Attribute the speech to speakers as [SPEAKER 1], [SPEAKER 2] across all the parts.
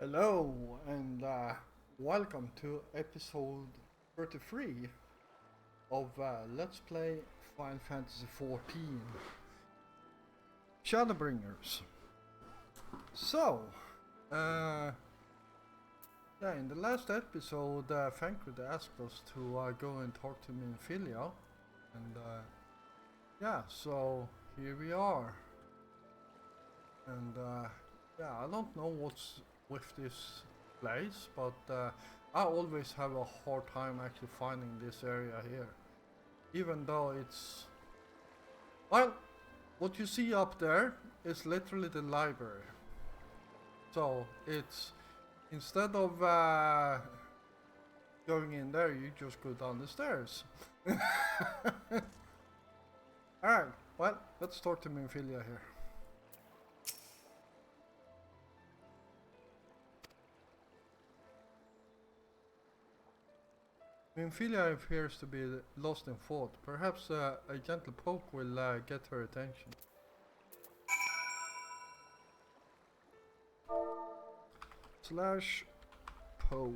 [SPEAKER 1] Hello and welcome to episode 33 of Let's Play Final Fantasy XIV Shadowbringers. So, in the last episode, Fankred asked us to go and talk to Minfilia, and so here we are. And I don't know what's with this place, but I always have a hard time actually finding this area here, even though it's, well, what you see up there is literally the library. So it's, instead of going in there, you just go down the stairs. Alright, well, let's talk to Minfilia here. Minfilia appears to be lost in thought. Perhaps a gentle poke will get her attention. Slash poke.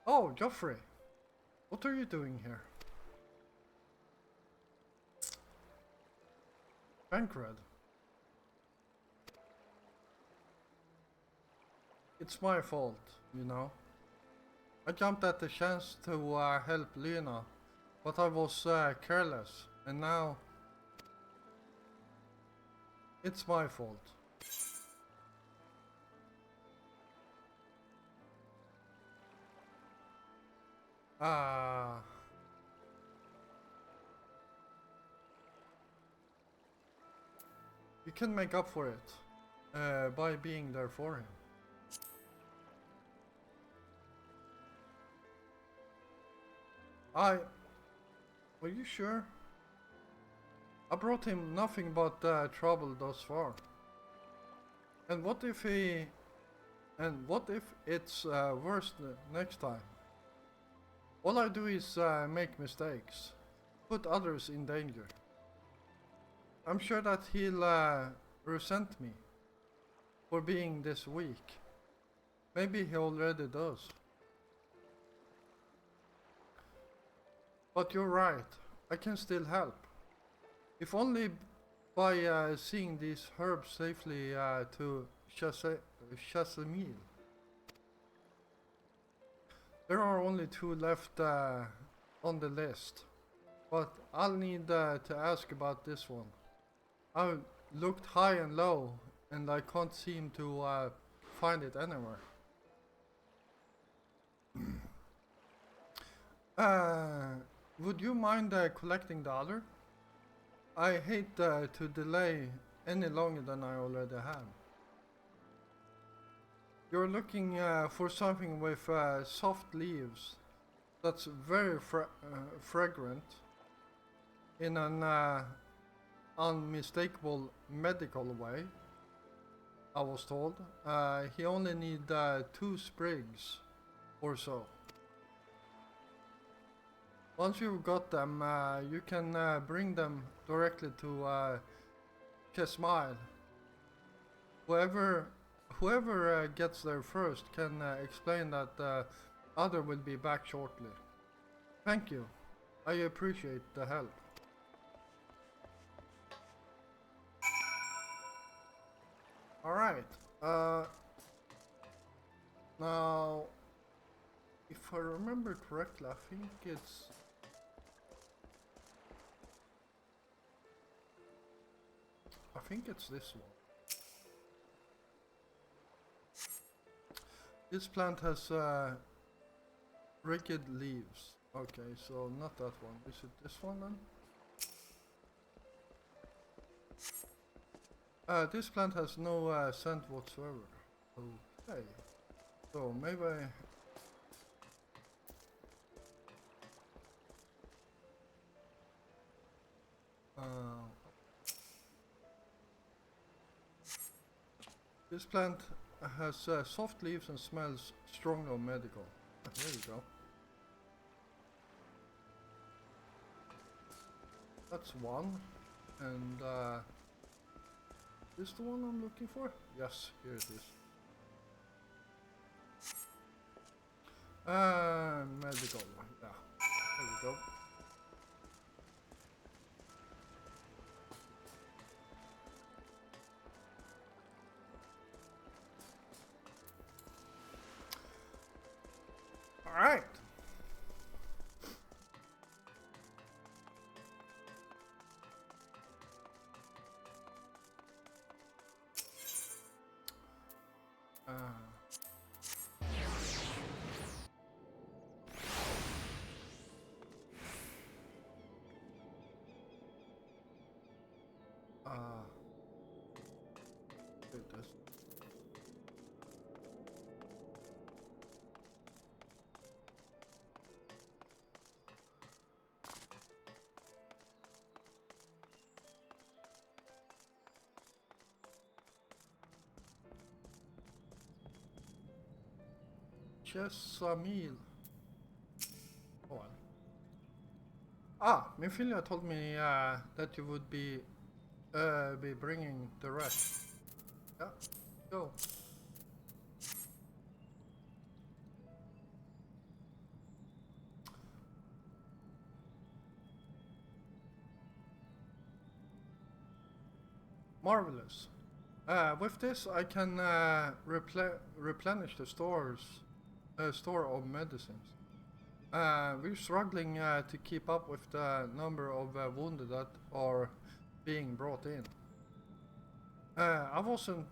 [SPEAKER 1] Oh, Joffrey. What are you doing here? Bankred. It's my fault, you know. I jumped at the chance to help Lena, but I was careless, and now it's my fault. You can make up for it by being there for him. Are you sure? I brought him nothing but trouble thus far. And what if it's worse next time? All I do is make mistakes, put others in danger. I'm sure that he'll resent me for being this weak. Maybe he already does. But you're right, I can still help. If only by seeing these herbs safely to Chassemil. There are only 2 left on the list, but I'll need to ask about this one. I looked high and low, and I can't seem to find it anywhere. Would you mind collecting the other? I hate to delay any longer than I already have. You're looking for something with soft leaves that's very fragrant in an unmistakable medical way, I was told. He only need 2 sprigs or so. Once you've got them, you can bring them directly to Chassemil. Whoever gets there first can explain that the other will be back shortly. Thank you. I appreciate the help. Alright, now, if I remember correctly, I think it's this one. This plant has rigid leaves. Okay, so not that one. Is it this one then? This plant has no scent whatsoever. Okay, so maybe this plant has soft leaves and smells strongly of medical. There you go. That's one. And is the one I'm looking for? Yes, here it is. Medical. Yeah, there we go. All right. Here it is. Jessamil. Oh well. Mifilia told me that you would be bringing the rest. Yeah, go. Marvelous. With this, I can replenish the store of medicines. We're struggling to keep up with the number of wounded that are being brought in. I wasn't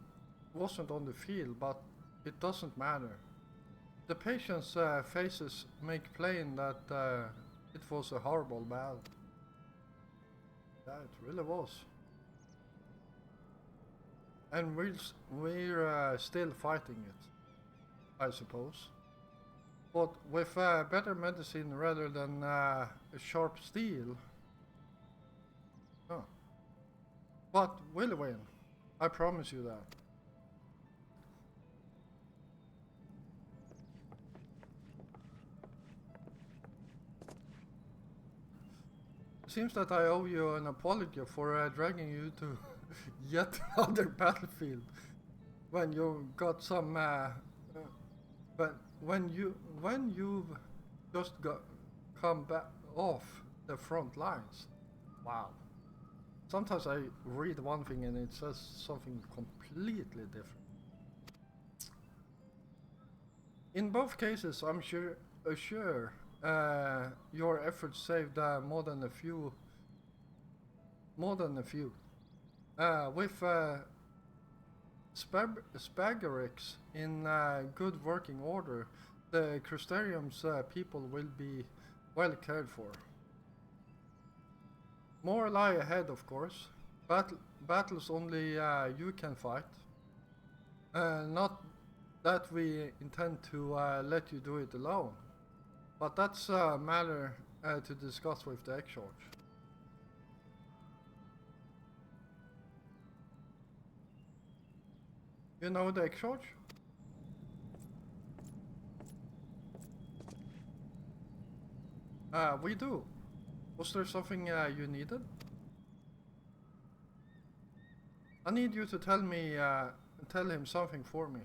[SPEAKER 1] on the field, but it doesn't matter. The patients' faces make plain that it was a horrible battle. Yeah, it really was. And we're still fighting it, I suppose. But with better medicine rather than a sharp steel. Oh. But we'll win. I promise you that. Seems that I owe you an apology for dragging you to yet another battlefield when you got some but when you've just come back off the front lines. Wow. Sometimes I read one thing and it says something completely different. In both cases, I'm sure your efforts saved more than a few. With Spagarix in good working order, the Crustarium's people will be well cared for. More lie ahead, of course. Battles only you can fight. Not that we intend to let you do it alone. But that's a matter to discuss with the XIV. You know the XIV? We do. Was there something you needed? I need you to tell him something for me.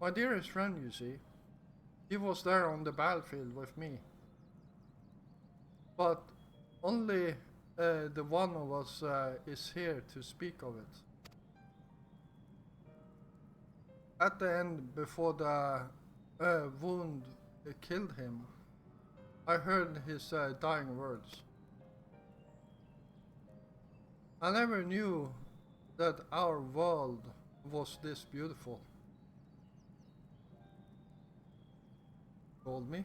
[SPEAKER 1] My dearest friend, you see, he was there on the battlefield with me. But only the one of us is here to speak of it. At the end, before the wound killed him, I heard his dying words. I never knew that our world was this beautiful. Told me.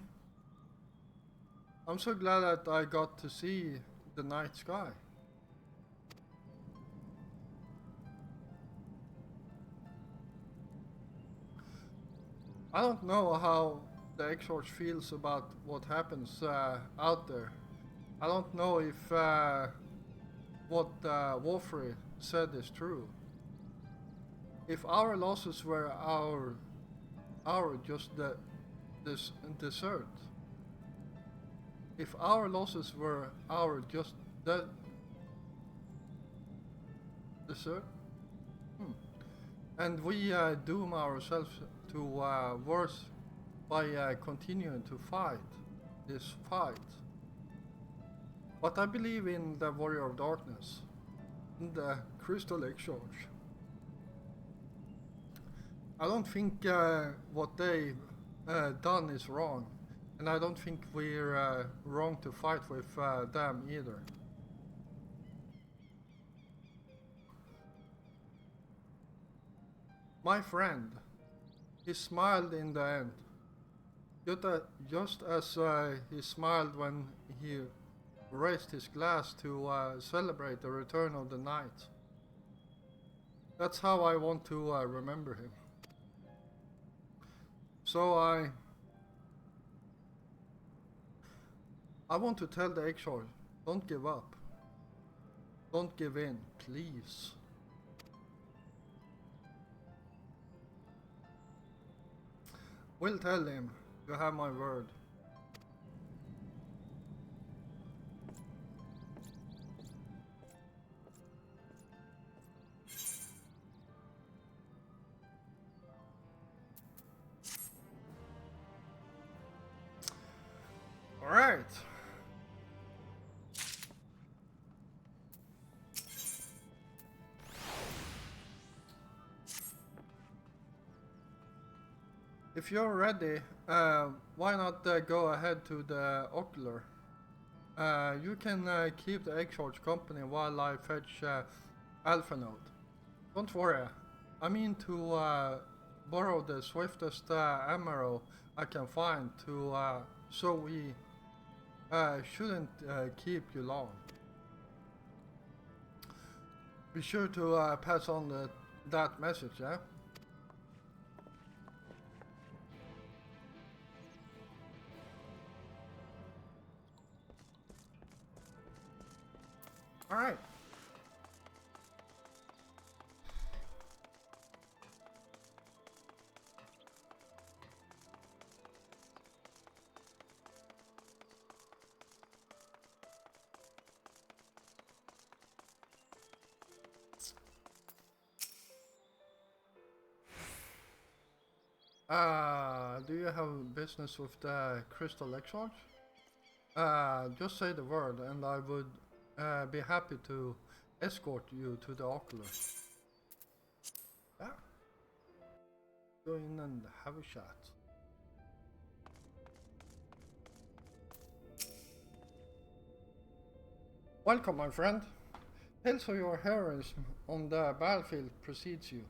[SPEAKER 1] I'm so glad that I got to see the night sky. I don't know how the XIV feels about what happens out there. I don't know if what Wolfrey said is true. If our losses were our just this desert. if our losses were our just that desert, and we doom ourselves to worse by continuing to fight this fight. But I believe in the Warrior of Darkness, in the Crystal Exchange. I don't think what they've done is wrong, and I don't think we're wrong to fight with them either. My friend, he smiled in the end, just as he smiled when he raised his glass to celebrate the return of the night. That's how I want to remember him. So I want to tell the XIV, don't give up. Don't give in, please. We'll tell him, you have my word. All right. If you're ready, why not go ahead to the ocular? You can keep the egg charge company while I fetch Alpha Node. Don't worry, I mean to borrow the swiftest emerald I can find to so we shouldn't keep you long. Be sure to pass on that message, yeah? Alright. Do you have business with the Crystal Exchange? Just say the word and I would be happy to escort you to the ocular. Yeah. Go in and have a chat. Welcome, my friend. Tales of your heroism on the battlefield precedes you.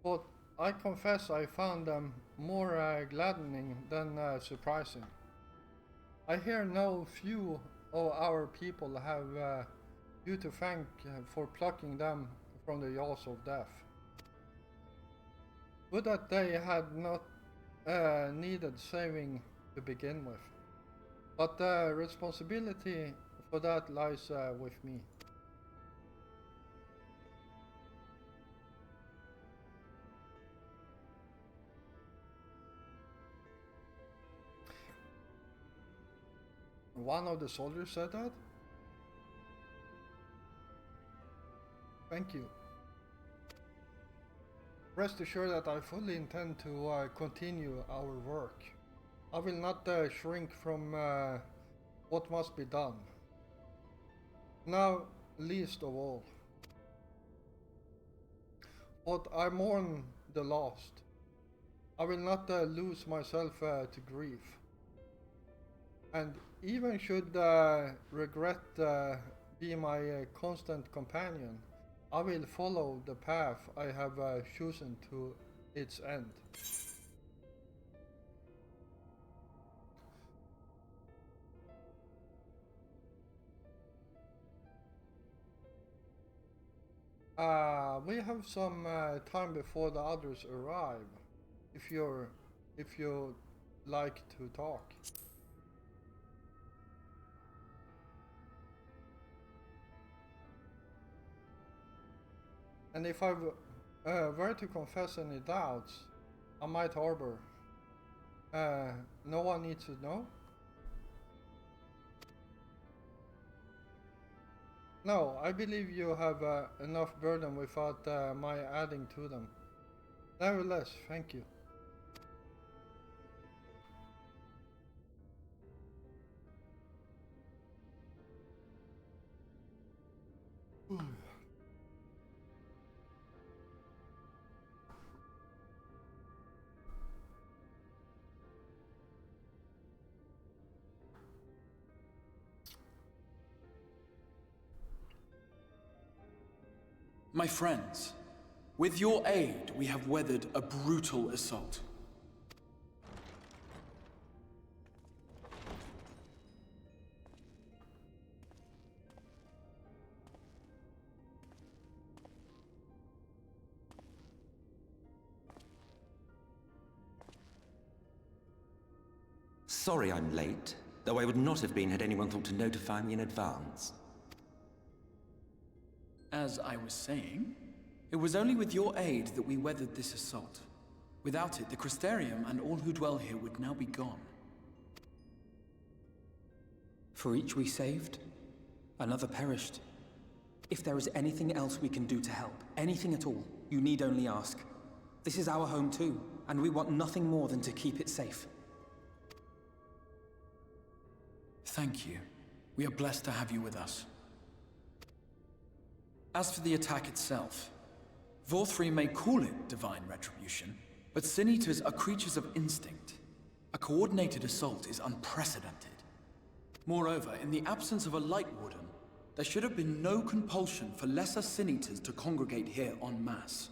[SPEAKER 1] But I confess I found them more gladdening than surprising. I hear no few of our people have you to thank for plucking them from the jaws of death. Would that they had not needed saving to begin with. But the responsibility for that lies with me. One of the soldiers said that? Thank you. Rest assured that I fully intend to continue our work. I will not shrink from what must be done. Now, least of all. But I mourn the lost. I will not lose myself to grief. And even should regret be my constant companion, I will follow the path I have chosen to its end. We have some time before the others arrive, if you like to talk. And if I were to confess any doubts I might harbor, no one needs to know? No, I believe you have enough burden without my adding to them. Nevertheless, thank you.
[SPEAKER 2] My friends, with your aid, we have weathered a brutal assault.
[SPEAKER 3] Sorry I'm late, though I would not have been had anyone thought to notify me in advance.
[SPEAKER 2] As I was saying, it was only with your aid that we weathered this assault. Without it, the Crystarium and all who dwell here would now be gone.
[SPEAKER 4] For each we saved, another perished. If there is anything else we can do to help, anything at all, you need only ask. This is our home too, and we want nothing more than to keep it safe.
[SPEAKER 2] Thank you. We are blessed to have you with us. As for the attack itself, Vorthri may call it divine retribution, but Sin Eaters are creatures of instinct. A coordinated assault is unprecedented. Moreover, in the absence of a Light Warden, there should have been no compulsion for lesser Sin Eaters to congregate here en masse.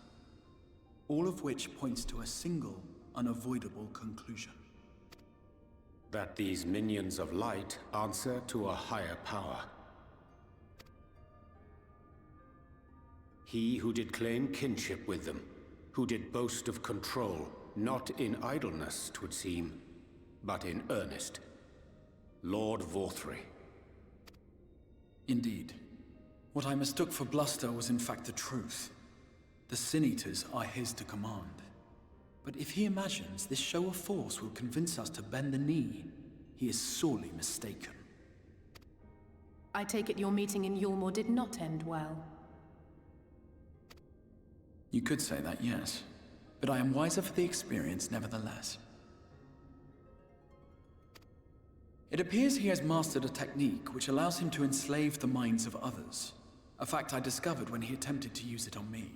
[SPEAKER 2] All of which points to a single, unavoidable conclusion.
[SPEAKER 5] That these minions of light answer to a higher power. He who did claim kinship with them, who did boast of control, not in idleness, 'twould seem, but in earnest. Lord Vorthri.
[SPEAKER 2] Indeed. What I mistook for bluster was in fact the truth. The Sin Eaters are his to command. But if he imagines this show of force will convince us to bend the knee, he is sorely mistaken.
[SPEAKER 6] I take it your meeting in Yulmore did not end well.
[SPEAKER 2] You could say that, yes. But I am wiser for the experience nevertheless. It appears he has mastered a technique which allows him to enslave the minds of others. A fact I discovered when he attempted to use it on me.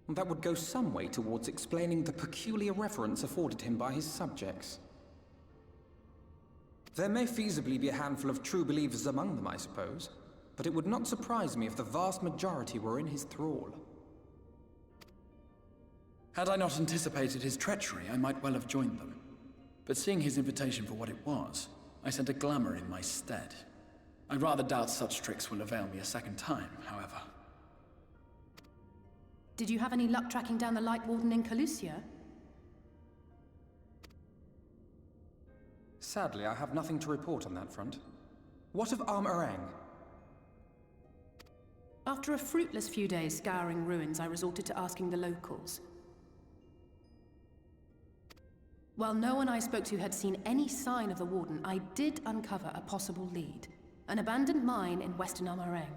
[SPEAKER 4] That would go some way towards explaining the peculiar reverence afforded him by his subjects. There may feasibly be a handful of true believers among them, I suppose, but it would not surprise me if the vast majority were in his thrall.
[SPEAKER 2] Had I not anticipated his treachery, I might well have joined them. But seeing his invitation for what it was, I sent a glamour in my stead. I rather doubt such tricks will avail me a second time, however.
[SPEAKER 6] Did you have any luck tracking down the Light Warden in Calusia?
[SPEAKER 4] Sadly, I have nothing to report on that front. What of Armorang?
[SPEAKER 6] After a fruitless few days scouring ruins, I resorted to asking the locals. While no one I spoke to had seen any sign of the Warden, I did uncover a possible lead. An abandoned mine in western Armorang.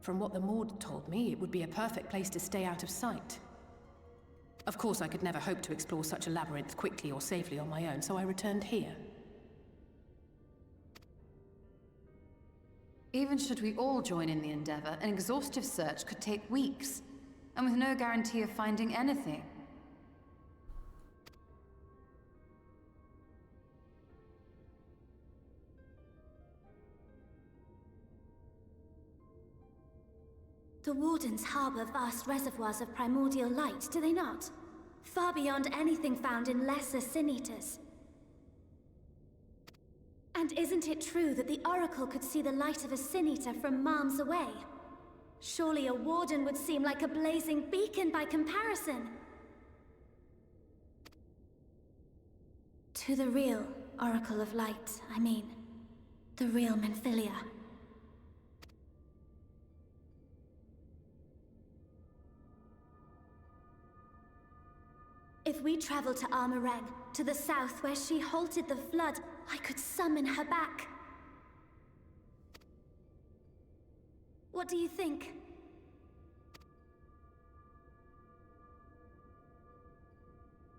[SPEAKER 6] From what the Maud told me, it would be a perfect place to stay out of sight. Of course, I could never hope to explore such a labyrinth quickly or safely on my own, so I returned here.
[SPEAKER 7] Even should we all join in the endeavor, an exhaustive search could take weeks, and with no guarantee of finding anything.
[SPEAKER 8] The Wardens harbor vast reservoirs of primordial light, do they not? Far beyond anything found in lesser Sin Eaters. And isn't it true that the Oracle could see the light of a Sin Eater from miles away? Surely a Warden would seem like a blazing beacon by comparison. To the real Oracle of Light, I mean. The real Menphilia. If we travel to Armorang, to the south where she halted the flood, I could summon her back. What do you think?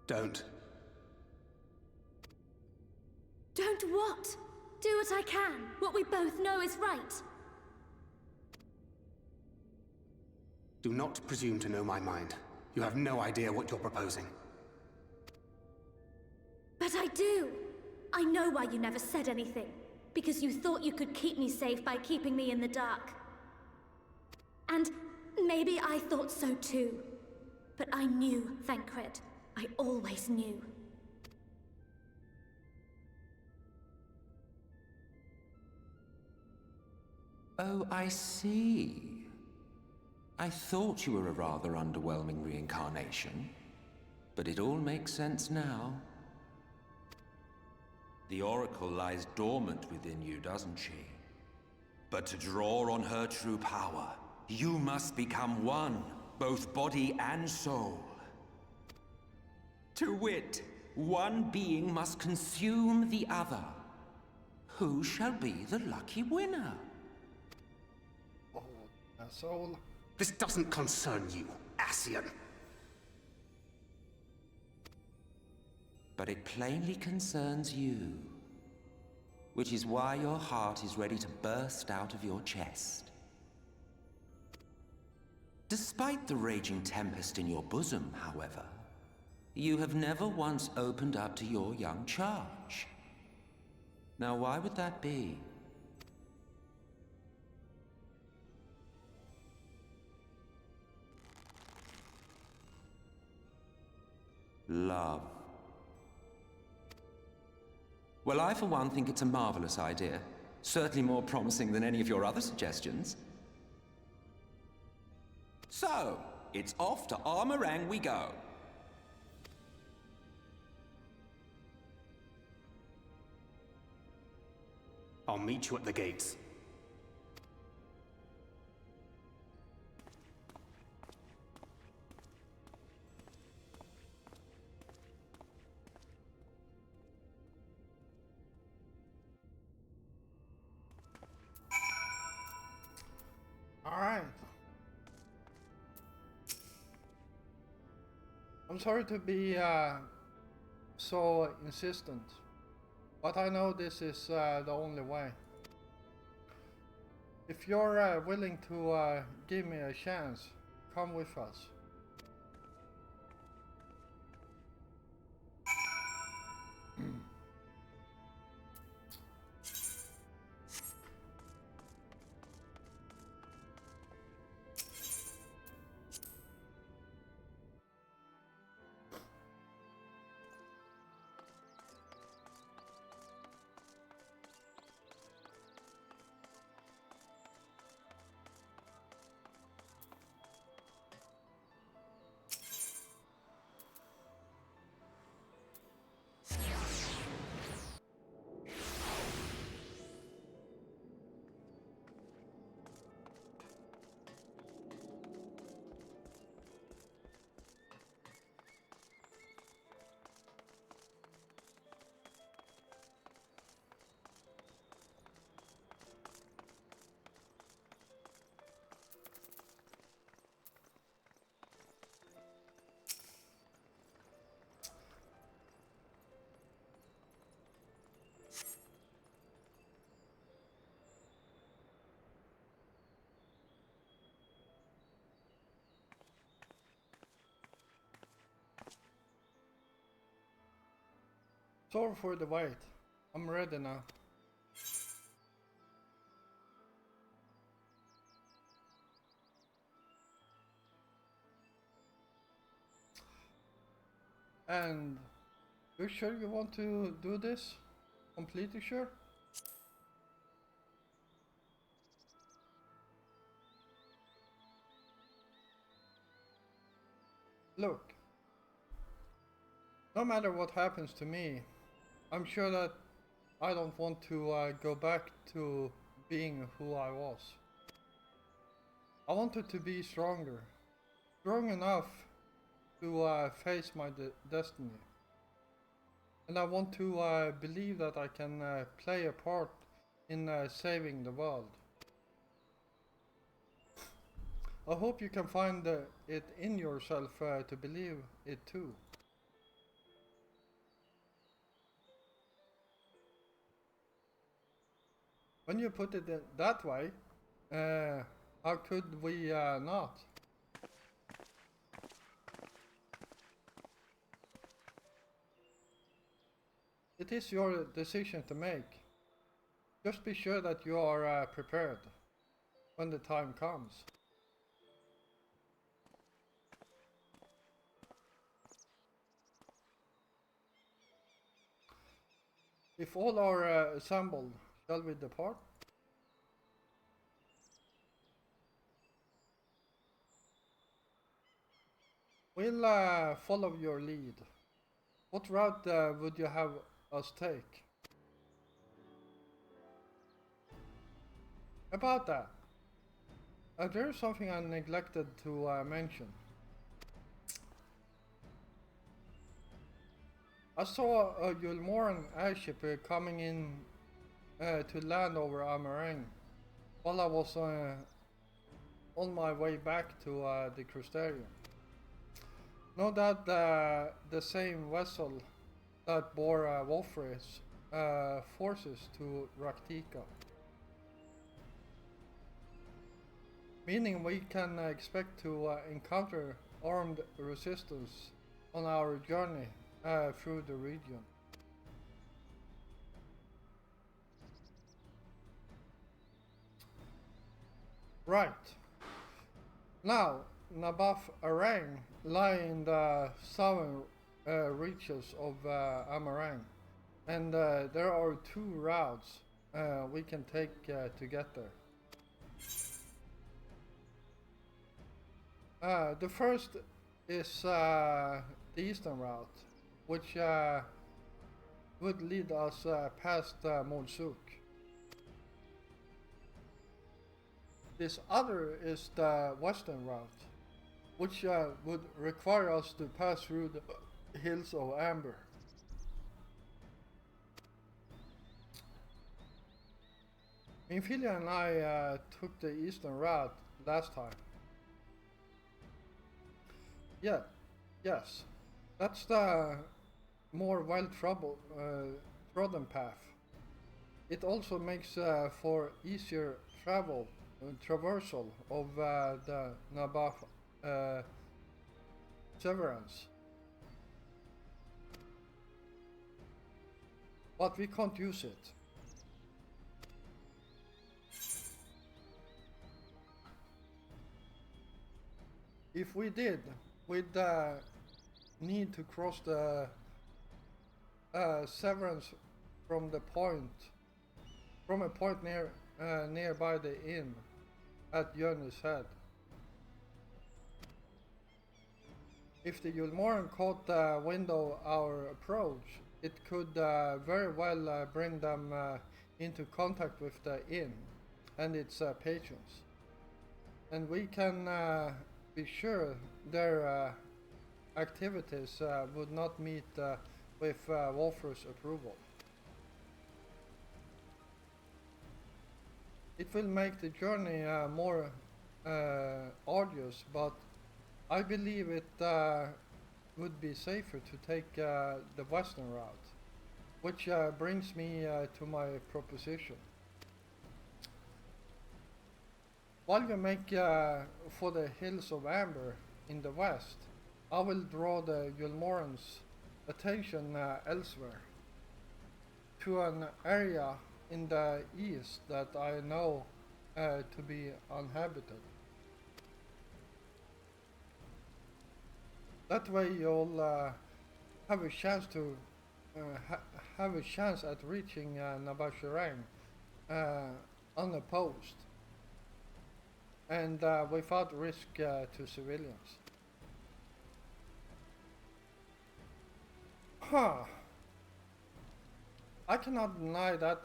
[SPEAKER 5] Don't.
[SPEAKER 8] Don't what? Do what I can. What we both know is right.
[SPEAKER 5] Do not presume to know my mind. You have no idea what you're proposing.
[SPEAKER 8] But I do. I know why you never said anything. Because you thought you could keep me safe by keeping me in the dark. And maybe I thought so too. But I knew, Thancred. I always knew.
[SPEAKER 3] Oh, I see. I thought you were a rather underwhelming reincarnation, but it all makes sense now. The Oracle lies dormant within you, doesn't she? But to draw on her true power, you must become one, both body and soul. To wit, one being must consume the other. Who shall be the lucky winner?
[SPEAKER 1] Oh, soul.
[SPEAKER 5] This doesn't concern you, Ascian.
[SPEAKER 3] But it plainly concerns you. Which is why your heart is ready to burst out of your chest. Despite the raging tempest in your bosom, however, you have never once opened up to your young charge. Now, why would that be? Love. Well, I for one think it's a marvelous idea. Certainly more promising than any of your other suggestions. So, it's off to Armorang we go.
[SPEAKER 5] I'll meet you at the gates.
[SPEAKER 1] Alright. I'm sorry to be so insistent, but I know this is the only way. If you're willing to give me a chance, come with us. Sorry for the wait. I'm ready now. And you sure you want to do this? Completely sure? Look, no matter what happens to me, I'm sure that I don't want to go back to being who I was. I wanted to be stronger. Strong enough to face my destiny. And I want to believe that I can play a part in saving the world. I hope you can find it in yourself to believe it too. When you put it that way, how could we not? It is your decision to make. Just be sure that you are prepared when the time comes. If all are assembled, shall we depart? We'll follow your lead. What route would you have us take? About that, there is something I neglected to mention. I saw a Yulmoran airship coming in to land over Amarang while I was on my way back to the Crustarium. No doubt the same vessel that bore Wolfrey's forces to Raktika. Meaning we can expect to encounter armed resistance on our journey through the region. Right. Now, Nabaf Arang lie in the southern reaches of Amarang, and there are two routes we can take to get there. The first is the eastern route, which would lead us past Molsuk. This other is the western route, which would require us to pass through the hills of Amber. Minfilia and I took the eastern route last time. Yeah, yes, that's the more well-trodden path. It also makes for easier traversal of the Nabaf Severance. But we can't use it. If we did, we'd need to cross the Severance from a point nearby the inn at Journey's Head. If the Yulmoran caught wind of our approach, it could very well bring them into contact with the inn and its patrons. And we can be sure their activities would not meet with Wolfer's approval. It will make the journey more arduous, but I believe it would be safer to take the western route, which brings me to my proposition. While you make for the hills of Amber in the west, I will draw the Yulmoran's attention elsewhere, to an area in the east that I know to be uninhabited. That way you'll have a chance to have a chance at reaching Nabasharang unopposed and without risk to civilians. I cannot deny that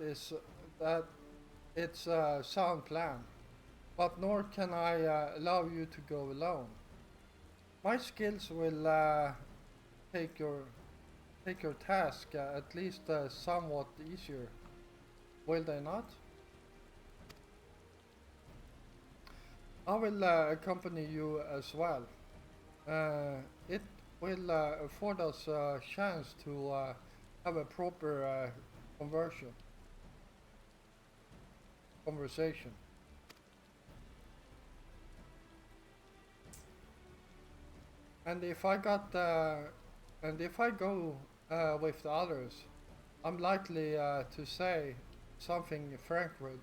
[SPEAKER 1] it's a sound plan, but nor can I allow you to go alone. My skills will take your task at least somewhat easier, will they not? I will accompany you as well. It will afford us a chance to have a proper conversation. And if I go with the others, I'm likely to say something Frankfurt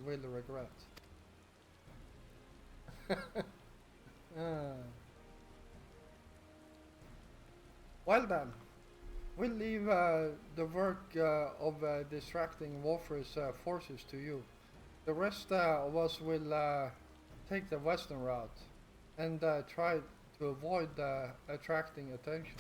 [SPEAKER 1] will regret. Well then, we'll leave the work of distracting Wolfer's forces to you. The rest of us will take the western route and try to avoid attracting attention.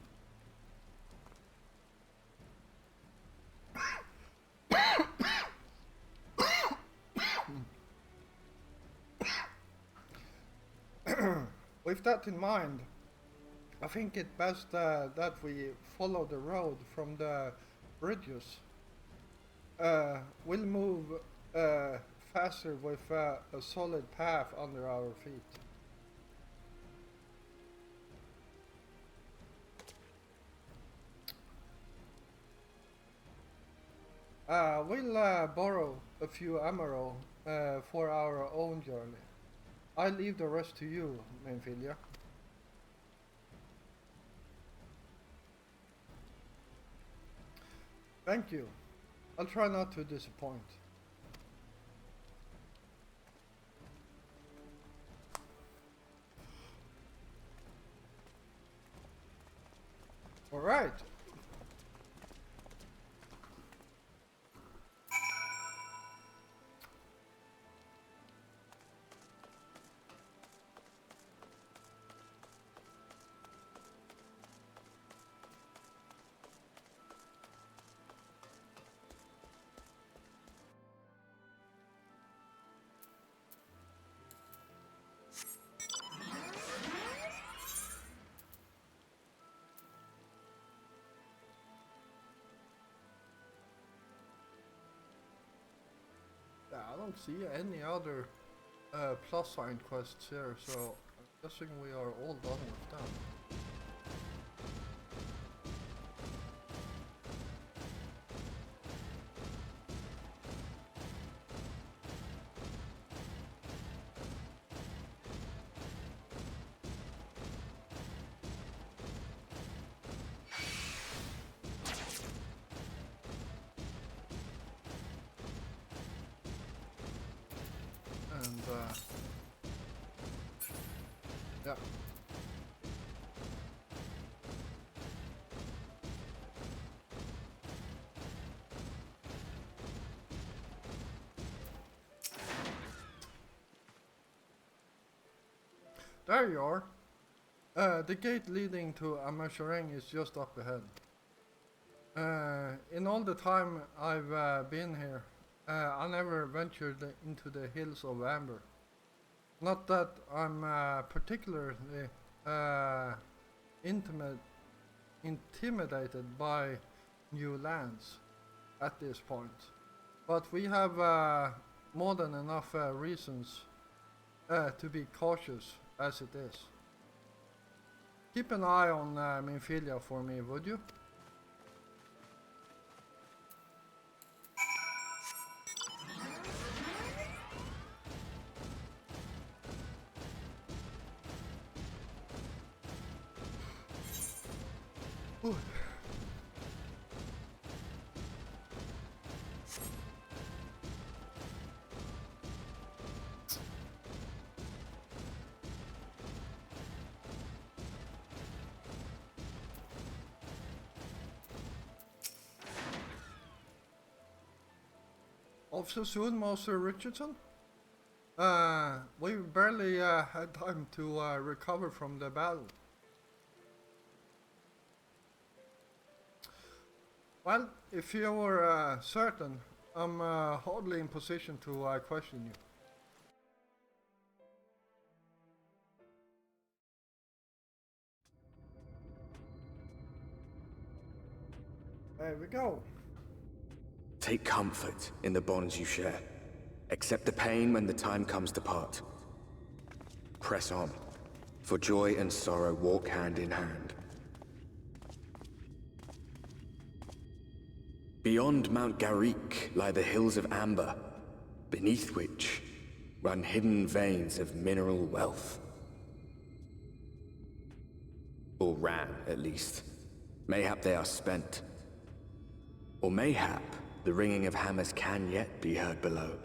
[SPEAKER 1] With that in mind, I think it best that we follow the road from the bridges. We'll move faster with a solid path under our feet. We'll borrow a few emerald for our own journey. I leave the rest to you, Menfilia. Thank you. I'll try not to disappoint. All right. Yeah, I don't see any other plus sign quests here, so I'm guessing we are all done with them. And yeah. There you are. The gate leading to Amashareng is just up ahead. In all the time I've been here, I never ventured into the hills of Amber. Not that I'm particularly intimidated by new lands at this point, but we have more than enough reasons to be cautious as it is. Keep an eye on Minfilia for me, would you? Ooh. Also soon, Master Richardson? We barely had time to recover from the battle. Well, if you were certain, I'm hardly in position to question you. There we go.
[SPEAKER 9] Take comfort in the bonds you share. Accept the pain when the time comes to part. Press on, for joy and sorrow walk hand in hand. Beyond Mount Garrick lie the hills of Amber, beneath which run hidden veins of mineral wealth. Or ran, at least. Mayhap they are spent. Or mayhap the ringing of hammers can yet be heard below.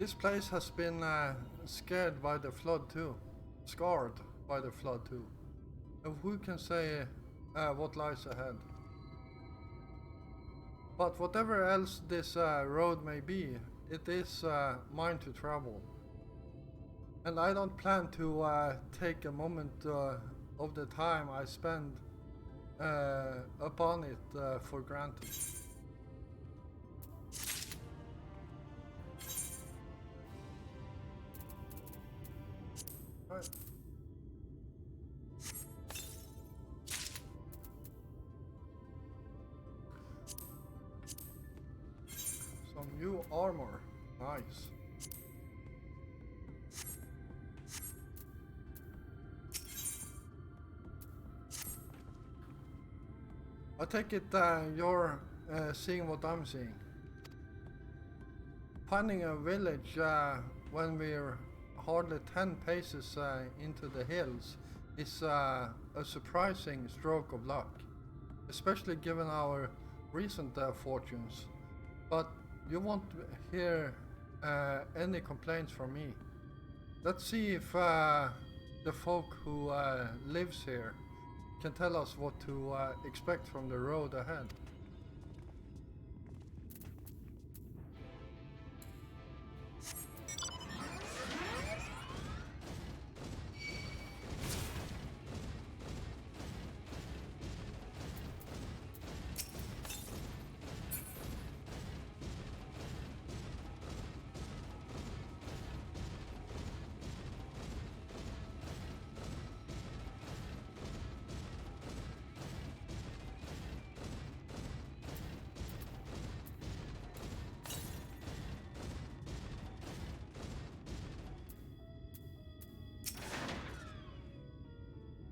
[SPEAKER 1] This place has been scared by the flood too. Scarred by the flood too. And who can say what lies ahead? But whatever else this road may be, it is mine to travel. And I don't plan to take a moment of the time I spend upon it for granted. Right. Some new armor. Nice. I take it you're seeing what I'm seeing. Finding a village when we're hardly 10 paces into the hills is a surprising stroke of luck, especially given our recent fortunes. But you won't hear any complaints from me. Let's see if the folk who lives here can tell us what to expect from the road ahead.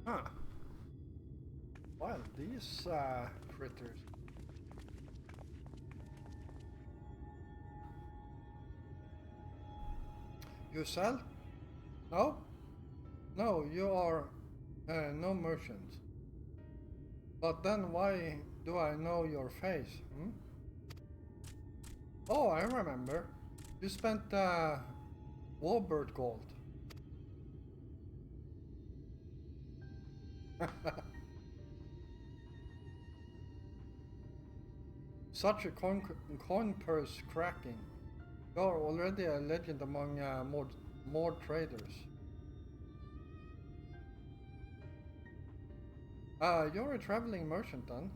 [SPEAKER 1] Huh. Well, these critters. You sell? No? No, you are no merchant. But then why do I know your face? Hmm? Oh, I remember. You spent Warbird gold. Such a coin purse cracking. You're already a legend among more traders. You're a traveling merchant then?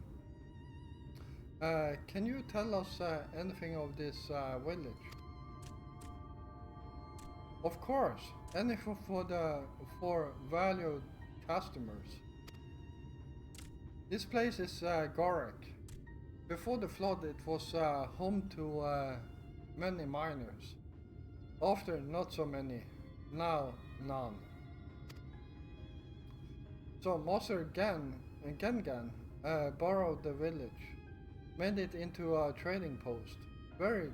[SPEAKER 1] Can you tell us anything of this village? Of course, anything for valued customers. This place is Gorak. Before the flood, it was home to many miners. After, not so many. Now, none. So Master Gengan borrowed the village, made it into a trading post. Very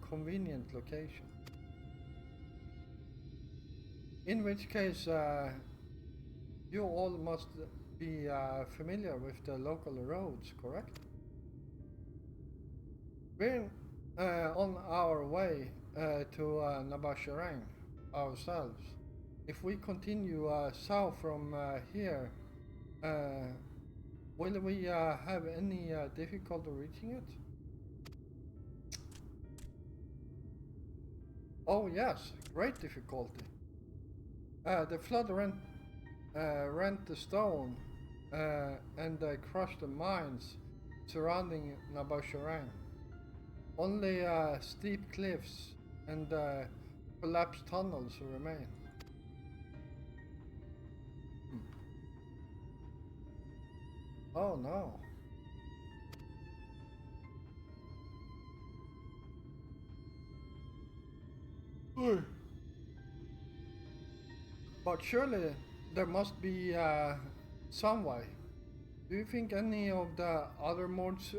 [SPEAKER 1] convenient location. In which case, you all must be familiar with the local roads, correct? We're on our way to Nabasharang ourselves. If we continue south from here, will we have any difficulty reaching it? Oh yes, great difficulty. The flood rent the stone and crushed the mines surrounding Nabasharang. Only steep cliffs and collapsed tunnels remain. Oh no. But surely there must be some way. Do you think any of the other mods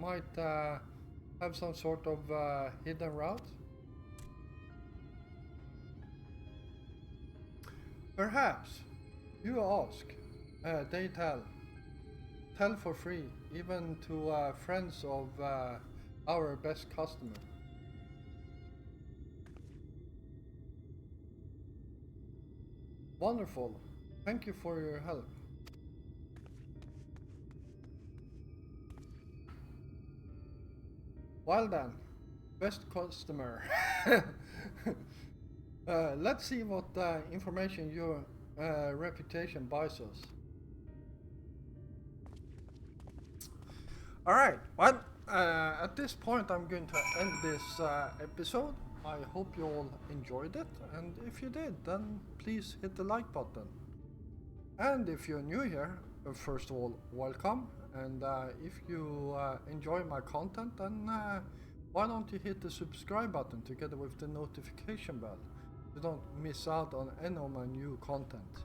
[SPEAKER 1] might have some sort of hidden route? Perhaps. You ask. They tell. Tell for free, even to friends of our best customer. Wonderful. Thank you for your help. Well then, best customer. Let's see what information your reputation buys us. Alright, well, at this point I'm going to end this episode. I hope you all enjoyed it, and if you did, then please hit the like button. And if you're new here, first of all, welcome. And if you enjoy my content, then why don't you hit the subscribe button together with the notification bell so you don't miss out on any of my new content.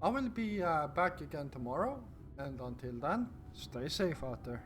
[SPEAKER 1] I will be back again tomorrow, and until then, stay safe out there.